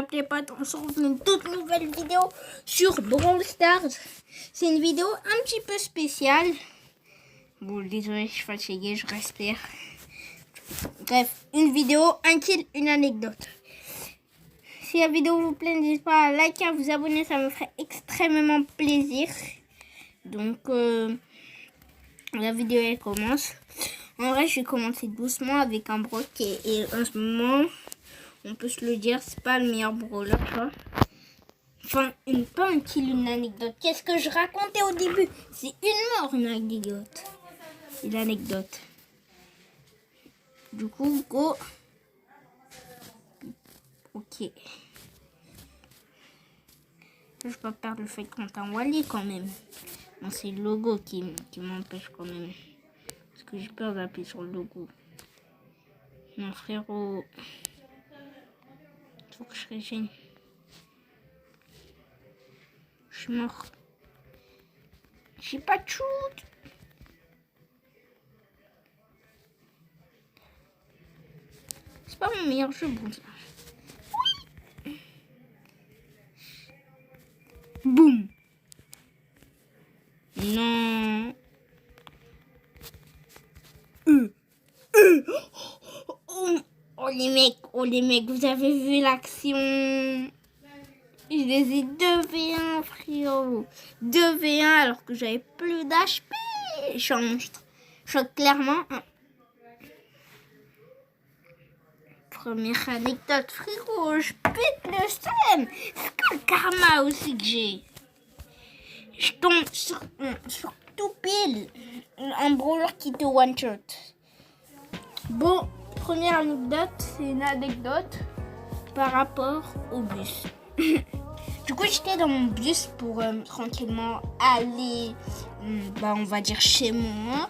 captez pas, on se retrouve une toute nouvelle vidéo sur Brawl Stars. C'est une vidéo un petit peu spéciale. Bon, désolé, je suis fatiguée, je respire. Bref, une vidéo, un kill, une anecdote. Si la vidéo vous plaît, n'hésitez pas à liker, à vous abonner, ça me ferait extrêmement plaisir. Donc, la vidéo elle commence. En vrai, je vais commencer doucement avec un Brock et en ce moment, on peut se le dire, c'est pas le meilleur brawler, tu vois. Enfin, pas un kill, une anecdote. Qu'est-ce que je racontais au début? C'est une mort, une anecdote. Une anecdote. Du coup, go. Ok. Je vais pas perdre le fait qu'on t'a Wally quand même. Non, c'est le logo qui m'empêche quand même. Parce que j'ai peur d'appuyer sur le logo. Non, frérot. Faut que je régène. Je suis mort. J'ai pas de shoot. C'est pas mon meilleur jeu, bon ça. Oui. Boum. Non. Oh les mecs, vous avez vu l'action? Je les ai 2v1, frérot. 2v1 alors que j'avais plus d'HP. Je suis un monstre. Je suis clairement un... Première anecdote, frérot. Je pète le seum. C'est quoi le karma aussi que j'ai? Je tombe sur tout pile. Un brawler qui te one-shot. Bon, première anecdote, c'est une anecdote par rapport au bus. Du coup, j'étais dans mon bus pour tranquillement aller, on va dire chez moi.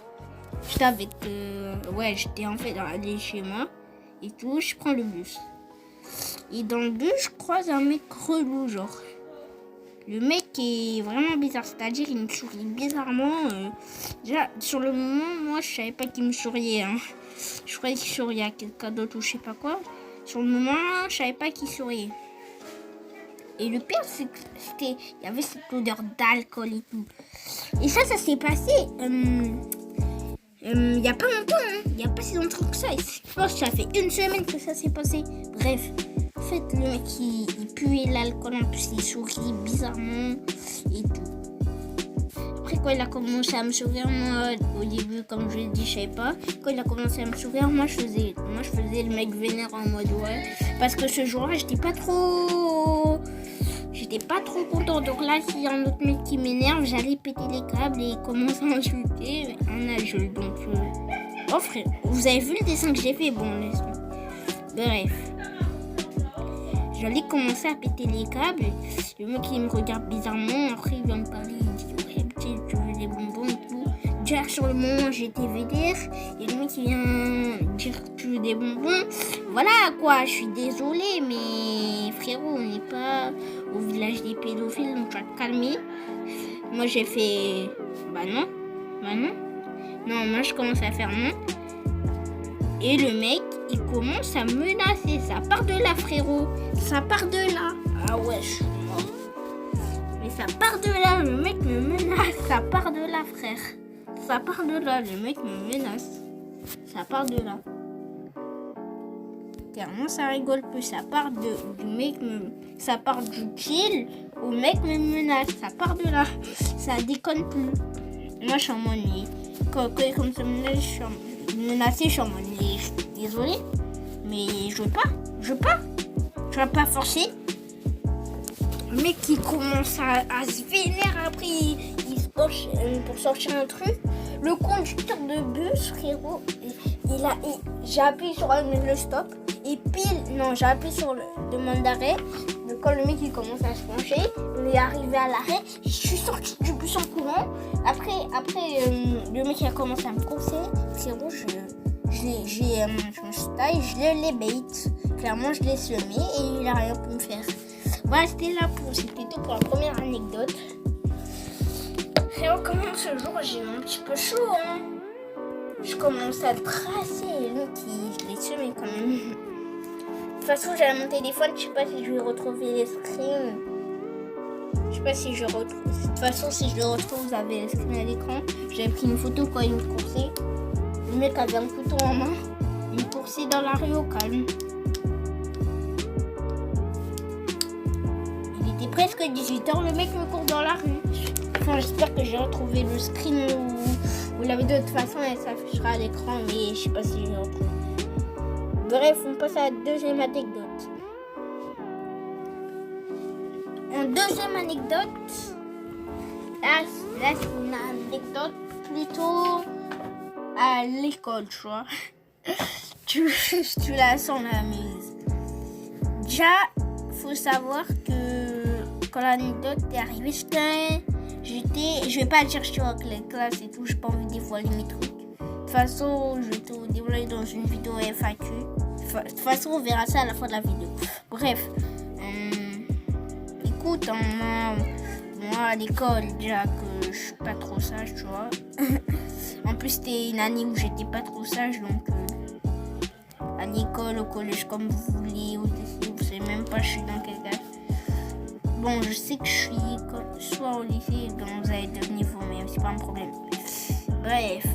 J'étais avec, j'étais en fait aller chez moi et tout. Je prends le bus. Et dans le bus, je croise un mec relou, genre. Le mec est vraiment bizarre, c'est-à-dire il me sourit bizarrement. Déjà, sur le moment, moi, je savais pas qu'il me souriait. Hein. Je croyais qu'il souriait à quelqu'un d'autre ou je sais pas quoi. Sur le moment, je savais pas qu'il souriait. Et le pire, c'est que il y avait cette odeur d'alcool et tout. Et ça s'est passé il y a pas longtemps. Hein. Il y a pas si longtemps que ça. Je pense que ça fait une semaine que ça s'est passé. Bref. En fait, le mec, il puait l'alcool. En plus, il sourit bizarrement et tout. Après, quand il a commencé à me sourire, moi, au début, comme je l'ai dit, je savais pas. Quand il a commencé à me sourire, moi, je faisais le mec vénère en mode ouais. Parce que ce jour-là, j'étais pas trop content. Donc là, s'il y a un autre mec qui m'énerve, j'allais péter les câbles et commencer à insulter un adulte. Donc, oh frère, vous avez vu le dessin que j'ai fait? Bon, laisse-moi. Bref. J'allais commencer à péter les câbles. Le mec, il me regarde bizarrement. Après, il vient me parler. Il dit, ouais, tu veux des bonbons et tout. Déjà, sur le moment, j'étais vénère. Et le mec, il vient dire, tu veux des bonbons. Voilà, quoi. Je suis désolée, mais frérot, on n'est pas au village des pédophiles. Donc, tu vas te calmer. Moi, j'ai fait, non. Non, moi, je commence à faire non. Et le mec, il commence à menacer. Ça part de là, frérot. Ça part de là. Ah ouais, je suis mort. Mais ça part de là. Le mec me menace. Ça part de là, frère. Ça part de là. Le mec me menace. Ça part de là. Clairement, ça rigole plus. Ça part du mec. Ça part du chill. Au mec me menace. Ça part de là. Ça déconne plus. Moi, je suis en mode. Quand il commence à me menacer, je suis en mode. Désolé, mais je veux pas. Je vais pas forcer. Le mec qui commence à se vénérer, après il se penche pour sortir un truc. Le conducteur de bus, frérot, j'ai appuyé sur le stop et j'ai appuyé sur le demande d'arrêt. Quand le mec il commence à se pencher, il est arrivé à l'arrêt, je suis sortie du bus en courant. Après le mec il a commencé à me courser. Frérot, je me suis taillé, je l'ai bait. Clairement, je l'ai semé et il a rien pu me faire. Voilà, c'était tout pour la première anecdote. Frérot, comment ce jour, j'ai eu un petit peu chaud, hein. Je commence à le tracer. Donc, je l'ai semé quand même. toute façon, j'ai mon téléphone, je sais pas si je vais retrouver les screens. Je sais pas si je retrouve. De toute façon, si je le retrouve, vous avez les screens à l'écran. J'avais pris une photo quand il me coursait. Le mec avait un couteau en main. Il me coursait dans la rue au calme. Il était presque 18h, le mec me court dans la rue. Enfin, j'espère que j'ai retrouvé le screen ou la vidéo. De toute façon, elle s'affichera à l'écran, mais je sais pas si je l'ai retrouvé. Bref, on passe à la deuxième anecdote. En deuxième anecdote, là c'est une anecdote plutôt à l'école, tu vois. tu la sens la mise. Déjà, faut savoir que quand l'anecdote est arrivée, je vais pas le chercher avec les classes et tout, j'ai pas envie de dévoiler mes trucs. De toute façon, je vais tout dévoiler dans une vidéo FAQ. De toute façon, on verra ça à la fin de la vidéo. Bref, écoute, moi à l'école, déjà que je suis pas trop sage, tu vois. En plus, c'était une année où j'étais pas trop sage, donc à l'école, au collège, comme vous voulez, au lycée, vous savez même pas je suis dans quel cas. Bon, je sais que je suis soit au lycée, donc vous avez deux niveaux, mais c'est pas un problème. Bref,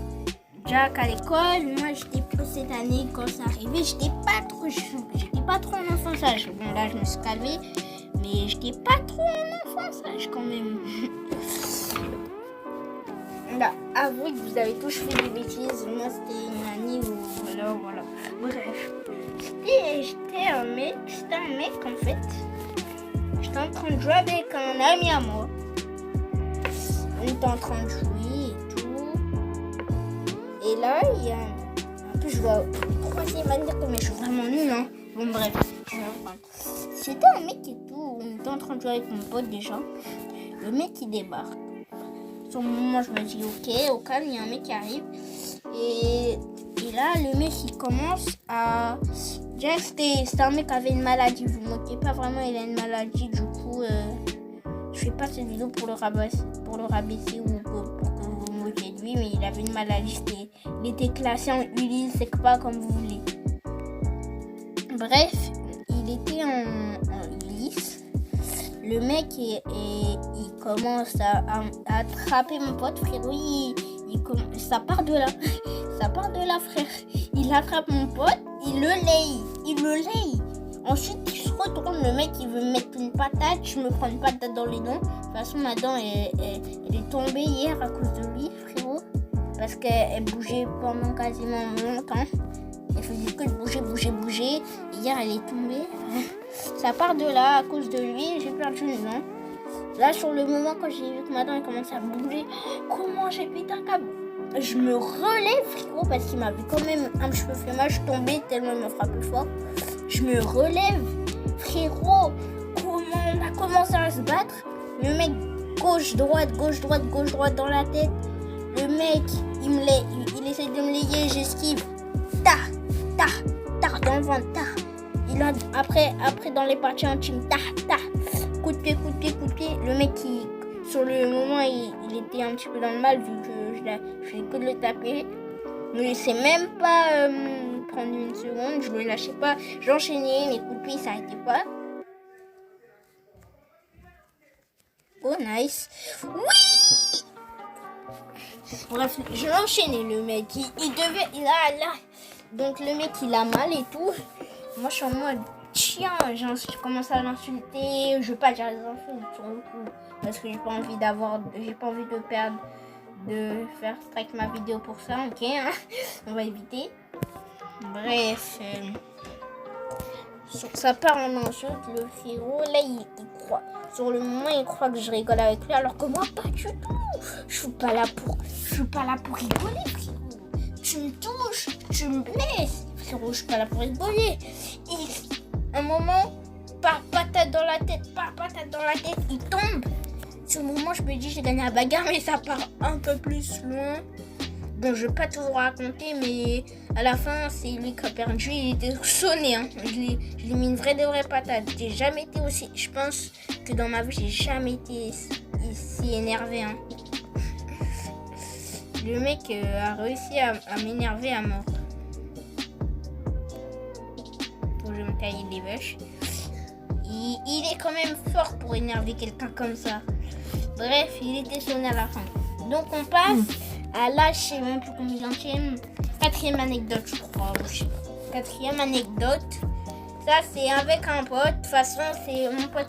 déjà qu'à l'école, moi j'étais cette année quand ça arrivait, j'étais pas trop en enfant sage. Bon, là je me suis calmée, mais j'étais pas trop en enfant sage quand même. Là, avouez que vous avez tous fait des bêtises. Moi, c'était une année où voilà. Bref, c'était un mec en fait. J'étais en train de jouer avec un ami à moi. On était en train de jouer et tout. Et là, il y a un peu, je vois troisième année, mais je suis vraiment nulle, hein. Bon, bref, je vais reprendre. C'était un mec et tout. On était en train de jouer avec mon pote déjà. Le mec, il débarque. Sur le moment, je me dis, ok, au calme, il y a un mec qui arrive. Et là, le mec, il commence à... Déjà, c'était un mec qui avait une maladie. Vous ne moquez pas vraiment, il a une maladie. Du coup, je fais pas cette vidéo pour le rabaisser ou pour que vous vous moquiez de lui. Mais il avait une maladie. Il était classé en Ulysse, c'est pas comme vous voulez. Bref, il était en Ulysse. Le mec, il commence à attraper mon pote, frérot. Ça part de là. Ça part de là, frère. Il attrape mon pote, il le laye. Ensuite, il se retourne, le mec, il veut me mettre une patate. Je me prends une patate dans les dents. De toute façon, ma dent, elle est tombée hier à cause de lui, frérot. Parce qu'elle bougeait pendant quasiment longtemps. Elle faisait que bouger. Et hier, elle est tombée. Ça part de là, à cause de lui, j'ai perdu une dent. Là, sur le moment, quand j'ai vu que ma dent elle commence à bouger, comment j'ai pété un câble? Je me relève, frérot, parce qu'il m'avait quand même un petit peu fait mal. Je suis tombée tellement il m'a frappé fort. Je me relève, frérot. Comment on a commencé à se battre? Le mec, gauche-droite dans la tête. Le mec, il essaie de me layer, j'esquive. Dans le ventre, Il a, après dans les parties intimes, coup de pied. Le mec, sur le moment, il était un petit peu dans le mal, vu que je fais que de le taper. Ne laissait même pas prendre une seconde, je le lâchais pas. J'enchaînais, mes coups de pied, ça n'arrêtait pas. Oh, nice. Oui! Bref, je l'enchaînais, le mec. Il devait... Là. Donc, le mec, il a mal et tout. Moi, je suis en mode chien. Je commence à l'insulter. Je veux pas dire les insultes sur le coup. Parce que j'ai pas envie de perdre, de faire strike ma vidéo pour ça. Ok, hein? On va éviter. Bref. Ça part en insulte, le frérot. Là, il croit. Sur le moment, il croit que je rigole avec lui. Alors que moi, pas du tout. Je suis pas là pour rigoler, frérot. Tu me touches, tu me blesses. Frérot, je suis pas là pour rigoler. Et un moment, patate dans la tête, il tombe. Sur le moment, je me dis, j'ai gagné la bagarre, mais ça part un peu plus loin. Bon, je vais pas tout vous raconter, mais à la fin, c'est lui qui a perdu. Il était sonné, hein. Je l'ai mis une vraie patate. J'ai jamais été aussi... Je pense que dans ma vie, j'ai jamais été si énervé, hein. Le mec a réussi à m'énerver à mort. Faut je vais me tailler des vaches. Il est quand même fort pour énerver quelqu'un comme ça. Bref, il était sonné à la fin. Donc on passe à là, je sais même plus combien j'aime. 4e anecdote, je crois. Je sais pas. 4e anecdote. Ça, c'est avec un pote. De toute façon, c'est mon pote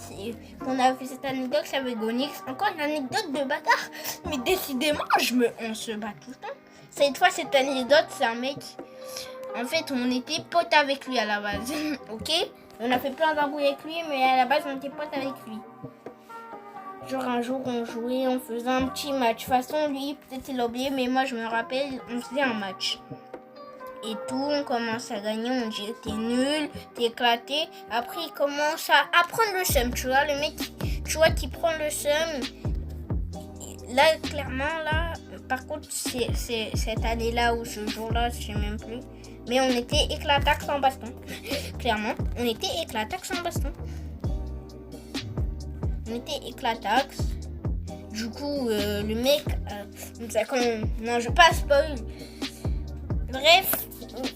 qu'on a fait cette anecdote, c'est avec Gonix. Encore une anecdote de bâtard. Mais décidément, on se bat tout le temps. Cette fois, cette anecdote, c'est un mec. En fait, on était potes avec lui à la base. Ok? On a fait plein d'embrouilles avec lui, mais à la base, on était potes avec lui. Genre, un jour, on jouait, on faisait un petit match. De toute façon, lui, peut-être il a oublié, mais moi, je me rappelle, on faisait un match. Et tout, on commence à gagner, on dit t'es nul, t'es éclaté. Après, il commence à prendre le seum, tu vois, le mec, tu vois, qui prend le seum. Là, clairement, là, par contre, c'est cette année-là ou ce jour-là, je sais même plus. Mais on était éclatax sans baston. Clairement, on était éclatax sans baston. On était éclatax. Du coup, le mec, non, je vais pas spoil. Bref,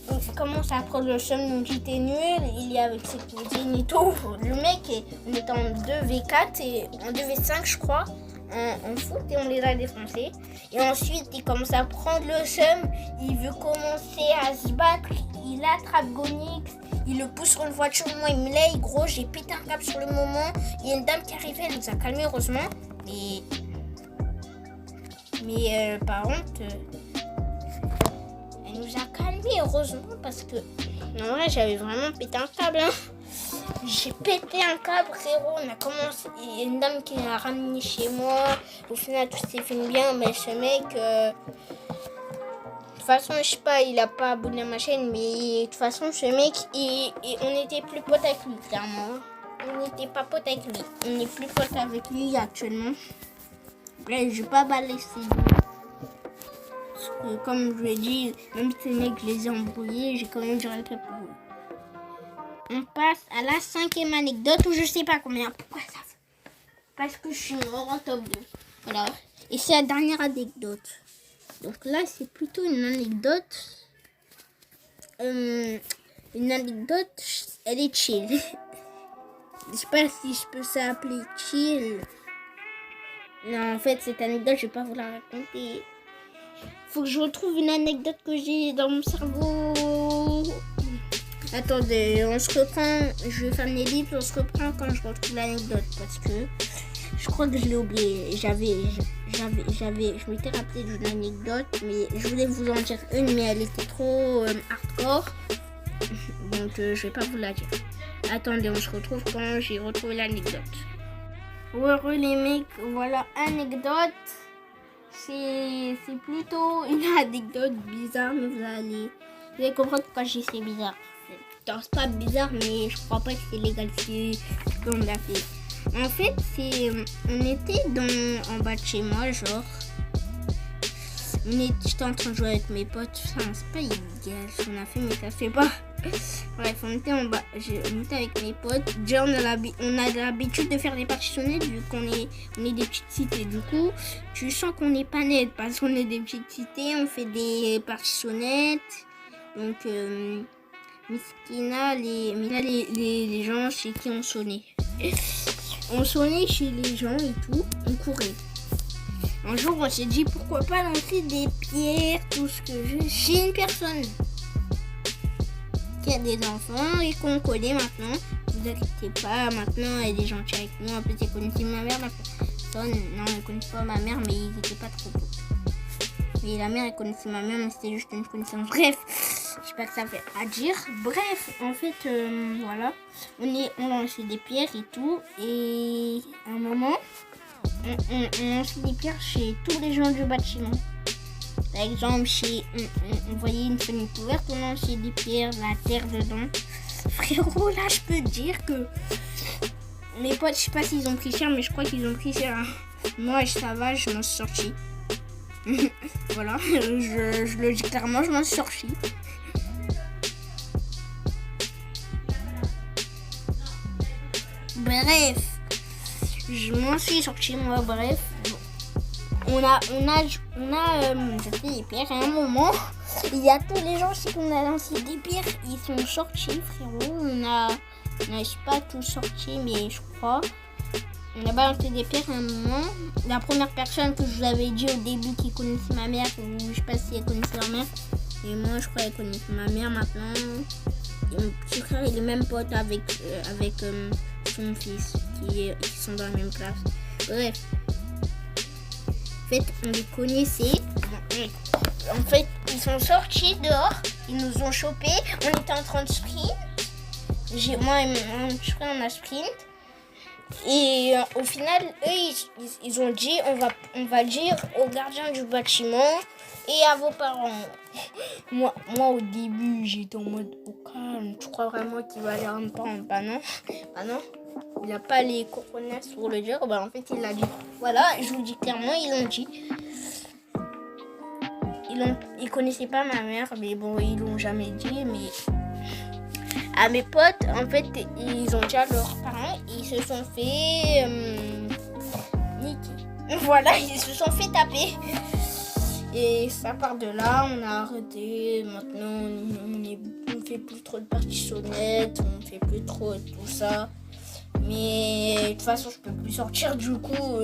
on commence à prendre le seum, nous dit t'es nul, il y a avec ses cousines et tout. Le mec, on était en 2v4 et en 2v5 je crois, en foot et on les a défoncés. Et ensuite il commence à prendre le seum, il veut commencer à se battre, il attrape Gonix, il le pousse sur une voiture, moi il me lève, gros j'ai pété un câble sur le moment. Il y a une dame qui arrivait, elle nous a calmé heureusement. Mais par contre... elle nous a calmé heureusement parce que en vrai j'avais vraiment pété un câble. J'ai pété un câble frérot, on a commencé, il y a une dame qui l'a ramené chez moi. Au final tout s'est fini bien, mais ce mec de toute façon je sais pas, il a pas abonné à ma chaîne, mais de toute façon ce mec on était plus potes avec lui clairement. On n'était pas potes avec lui, on n'est plus potes avec lui actuellement. Bref, je vais pas balancer. Comme je l'ai dit, même si ces mecs, je les ai embrouillés, j'ai quand même du respect pour eux. On passe à la 5e anecdote où je sais pas combien. Pourquoi ça fait? Parce que je suis en top 2. Voilà. Et c'est la dernière anecdote. Donc là, c'est plutôt une anecdote. Une anecdote, elle est chill. Je sais pas si je peux s'appeler chill. Non, en fait, cette anecdote, je vais pas vous la raconter. Faut que je retrouve une anecdote que j'ai dans mon cerveau. Attendez, on se reprend. Je vais faire mes livres, on se reprend quand je retrouve l'anecdote. Parce que je crois que je l'ai oublié. Je m'étais rappelé d'une anecdote, mais je voulais vous en dire une, mais elle était trop hardcore. Donc je vais pas vous la dire. Attendez, on se retrouve quand j'ai retrouvé l'anecdote. Heureux les mecs, voilà anecdote. C'est plutôt une anecdote bizarre, mais vous allez comprendre pourquoi j'ai c'est bizarre. C'est pas bizarre, mais je crois pas que c'est légal si on l'a fait. En fait, on était en bas de chez moi, genre. J'étais en train de jouer avec mes potes. Enfin, c'est pas illégal ce qu'on a fait, mais ça fait pas. Bref, on était en bas. On était avec mes potes. Déjà, on a l'habitude de faire des parties sonnettes vu qu'on est des petites cités. Du coup, tu sens qu'on n'est pas net parce qu'on est des petites cités. On fait des parties sonnettes. Donc, Miskina, les gens chez qui on sonnait. On sonnait chez les gens et tout. On courait. Un jour, on s'est dit pourquoi pas lancer des pierres, tout ce que je... Chez une personne qui a des enfants et qu'on connaît maintenant. Vous inquiétez pas, maintenant elle est gentille avec nous. En plus, elle connaissait ma mère, la personne. Non, elle connaissait pas ma mère, mais ils étaient pas trop potes. Mais la mère, elle connaissait ma mère, mais c'était juste une connaissance. Bref, je sais pas que ça fait à dire. Bref, en fait, voilà. On lançait des pierres et tout. Et à un moment... on lançait des pierres chez tous les gens du bâtiment. Par exemple, on voyait une fenêtre ouverte, on lançait des pierres, la terre dedans. Frérot, là, je peux te dire que mes potes, je sais pas s'ils ont pris cher, mais je crois qu'ils ont pris cher. Moi, ça va, je m'en suis sortie. Voilà, je le dis clairement, je m'en suis sortie. Bref. Je m'en suis sortie, moi, bref. On a jeté les pierres à un moment. Il y a tous les gens aussi qu'on a lancé des pierres. Ils sont sortis, frérot. On a pas tous sortis, mais je crois. On a balancé des pierres à un moment. La première personne que je vous avais dit au début qui connaissait ma mère, je sais pas si elle connaissait leur mère. Et moi, je crois qu'elle connaissait ma mère maintenant. Et mon petit frère, il est même pote avec son fils qui sont dans la même classe. Bref. En fait, on les connaissait. En fait, ils sont sortis dehors. Ils nous ont chopés. On était en train de sprint. Moi et mon petit frère, on a sprint. Et au final, eux, ils ont dit on va dire aux gardiens du bâtiment et à vos parents. Moi au début, j'étais en mode au calme. Tu crois vraiment qu'il va aller à mes parents? Bah non. Il n'a pas les coronets pour le dire. Bah en fait, il l'a dit. Voilà, je vous dis clairement, ils l'ont dit. Ils connaissaient pas ma mère, mais bon, ils l'ont jamais dit. Mais à mes potes, en fait, ils ont déjà leurs parents. Ils se sont fait niquer. Voilà, ils se sont fait taper. Et ça part de là, on a arrêté. Maintenant, on fait plus trop de parties sonnettes, on fait plus trop de tout ça. Mais de toute façon, je peux plus sortir. Du coup,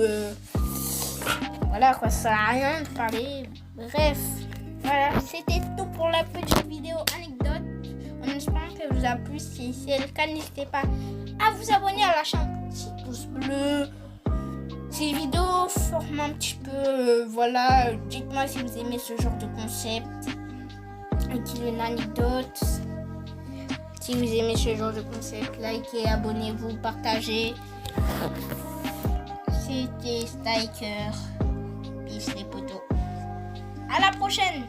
voilà quoi, ça sert à rien de parler. Bref, voilà, c'était tout pour la petite vidéo anecdote. En espérant que vous a plu. Si c'est le cas, n'hésitez pas à vous abonner à la chaîne. Petit pouce bleu. Ces vidéos forment un petit peu, voilà, dites-moi si vous aimez ce genre de concept, qu'il y a une anecdote. Si vous aimez ce genre de concept, likez, abonnez-vous, partagez. C'était Styker. Peace les potos. À la prochaine.